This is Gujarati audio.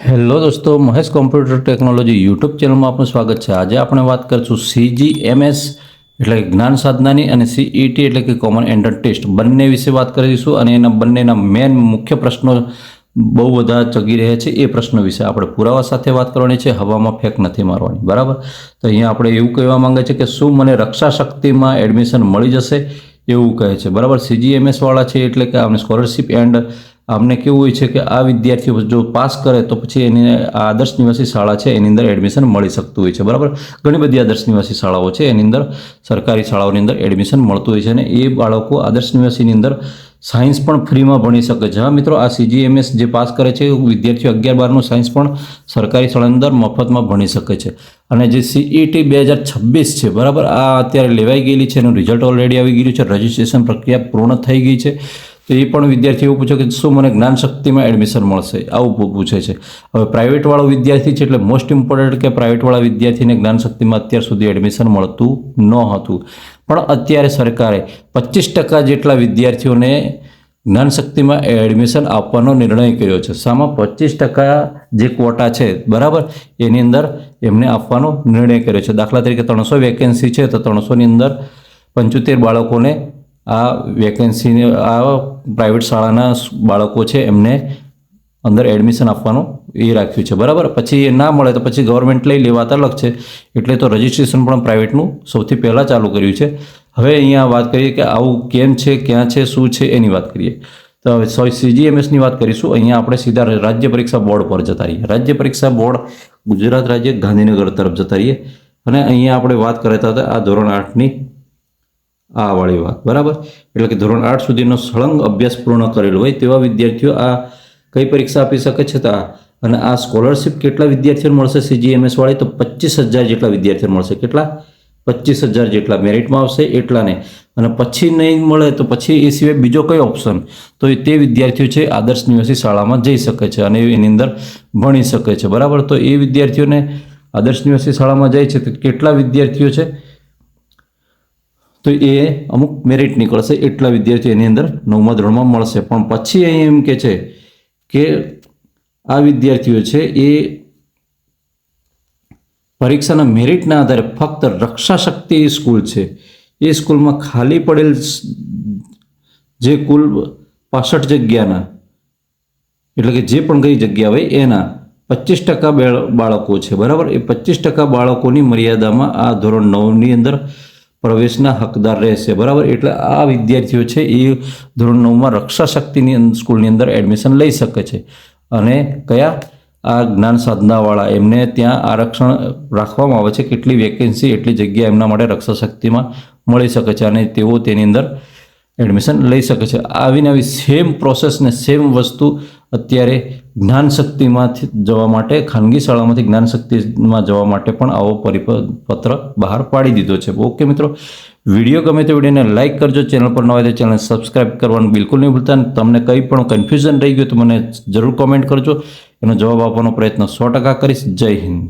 હેલો દોસ્તો, મહેશ કોમ્પ્યુટર ટેકનોલોજી યુટ્યુબ ચેનલમાં આપનું સ્વાગત છે। આજે આપણે વાત કરીશું CGMS એટલે કે જ્ઞાન સાધનાની અને CET એટલે કે કોમન એન્ટ્રન્સ ટેસ્ટ બંને વિશે વાત કરીશું અને એના બંનેના મેન મુખ્ય પ્રશ્નો બહુ બધા ચગી રહ્યા છે એ પ્રશ્નો વિશે આપણે પુરાવા સાથે વાત કરવાની છે, હવામાં ફેંક નથી મારવાની, બરાબર। તો અહીંયા આપણે એવું કહેવા માંગે છે કે શું મને રક્ષા શક્તિમાં એડમિશન મળી જશે એવું કહે છે, બરાબર। CGMS વાળા છે એટલે કે આમને સ્કોલરશિપ એન્ડ આમને કેવું હોય છે કે આ વિદ્યાર્થીઓ જો પાસ કરે તો પછી એને આ આદર્શ નિવાસી શાળા છે એની અંદર એડમિશન મળી શકતું હોય છે, બરાબર। ઘણી બધી આદર્શ નિવાસી શાળાઓ છે એની અંદર સરકારી શાળાઓની અંદર એડમિશન મળતું હોય છે અને એ બાળકો આદર્શ નિવાસીની અંદર સાયન્સ પણ ફ્રીમાં ભણી શકે છે। હા મિત્રો, આ CGMS જે પાસ કરે છે વિદ્યાર્થીઓ 11-12નું સાયન્સ પણ સરકારી શાળાની અંદર મફતમાં ભણી શકે છે। અને જે CET 2026 છે, બરાબર, આ અત્યારે લેવાઈ ગયેલી છે, એનું રિઝલ્ટ ઓલરેડી આવી ગયું છે, રજિસ્ટ્રેશન પ્રક્રિયા પૂર્ણ થઈ ગઈ છે। તો એ પણ વિદ્યાર્થી એવું પૂછે કે શું મને જ્ઞાન શક્તિમાં એડમિશન મળશે, આવું પૂછે છે। હવે પ્રાઇવેટવાળો વિદ્યાર્થી છે એટલે મોસ્ટ ઇમ્પોર્ટન્ટ કે પ્રાઇવેટવાળા વિદ્યાર્થીને જ્ઞાન શક્તિમાં અત્યાર સુધી એડમિશન મળતું ન હતું, પણ અત્યારે સરકારે 25% જેટલા વિદ્યાર્થીઓને જ્ઞાન શક્તિમાં એડમિશન આપવાનો નિર્ણય કર્યો છે। સામાં 25% જે ક્વોટા છે, બરાબર, એની અંદર એમને આપવાનો નિર્ણય કર્યો છે। દાખલા તરીકે 300 વેકેન્સી છે તો 300ની અંદર 75 બાળકોને આ વેકેન્સીને આ પ્રાઇવેટ શાળાના બાળકો છે એમને અંદર એડમિશન આપવાનું એ રાખ્યું છે, બરાબર। પછી એ ના મળે તો પછી ગવર્મેન્ટ લઈ લેવાત અલગ છે, એટલે તો રજિસ્ટ્રેશન પણ પ્રાઇવેટનું સૌથી પહેલાં ચાલુ કર્યું છે। હવે અહીંયા વાત કરીએ કે આવું કેમ છે, ક્યાં છે, શું છે એની વાત કરીએ તો હવે CGMSની વાત કરીશું। અહીંયા આપણે સીધા રાજ્ય પરીક્ષા બોર્ડ પર જતા રહીએ। રાજ્ય પરીક્ષા બોર્ડ ગુજરાત રાજ્ય ગાંધીનગર તરફ જતા રહીએ અને અહીંયા આપણે વાત કરતા હતા આ ધોરણ 8ની આ વાળી વાત, બરાબર। એટલે કે ધોરણ 8 સુધીનો સળંગ અભ્યાસ પૂર્ણ કરેલો હોય તેવા વિદ્યાર્થીઓ આ કઈ પરીક્ષા આપી શકે છે તો અને આ સ્કોલરશિપ કેટલા વિદ્યાર્થીઓને મળશે CGMS વાળી તો 25,000 જેટલા વિદ્યાર્થીઓને મળશે। કેટલા? 25,000 જેટલા મેરિટમાં આવશે એટલાને, અને પછી નહીં મળે તો પછી એ સિવાય બીજો કયો ઓપ્શન તો તે વિદ્યાર્થીઓ છે આદર્શ નિવાસી શાળામાં જઈ શકે છે અને એની અંદર ભણી શકે છે, બરાબર। તો એ વિદ્યાર્થીઓને આદર્શ નિવાસી શાળામાં જાય છે તો કેટલા વિદ્યાર્થીઓ છે તો એ અમુક મેરિટ નીકળશે એટલા વિદ્યાર્થીઓ એની અંદર 9મા ધોરણમાં મળશે। પણ પછી અહીં એમ કે છે કે આ વિદ્યાર્થીઓ છે એ પરીક્ષાના મેરિટના આધારે ફક્ત રક્ષા શક્તિ સ્કૂલ છે એ સ્કૂલમાં ખાલી પડેલ જે કુલ 65 જગ્યાના એટલે કે જે પણ કઈ જગ્યા હોય એના 25% બાળકો છે, બરાબર। એ 25% બાળકોની મર્યાદામાં આ ધોરણ 9ની અંદર પ્રવેશના હકદાર રહેશે, બરાબર। એટલે આ વિદ્યાર્થીઓ છે એ ધોરણ 9માં રક્ષા શક્તિની સ્કૂલની અંદર એડમિશન લઈ શકે છે અને કયા આ જ્ઞાન સાધનાવાળા એમને ત્યાં આરક્ષણ રાખવામાં આવે છે, કેટલી વેકેન્સી એટલી જગ્યા એમના માટે રક્ષા શક્તિમાં મળી શકે છે અને તેઓ તેની અંદર એડમિશન લઈ શકે છે। આવીને આવી સેમ પ્રોસેસ ને સેમ વસ્તુ અત્યારે જ્ઞાન શક્તિમાંથી જવા માટે ખાનગી શાળામાંથી જ્ઞાન શક્તિમાં જવા માટે પણ આવો પરિપત્ર બહાર પાડી દીધો છે। ઓકે મિત્રો, વિડીયો ગમે તો વિડીયોને લાઇક કરજો, ચેનલ પર ન હોય તો ચેનલ સબસ્ક્રાઇબ કરવાનું બિલકુલ નહીં ભૂલતા। તમને કંઈ પણ કન્ફ્યુઝન રહી ગયું તો મને જરૂર કોમેન્ટ કરજો, એનો જવાબ આપવાનો પ્રયત્ન 100% કરીશ। જય હિન્દ।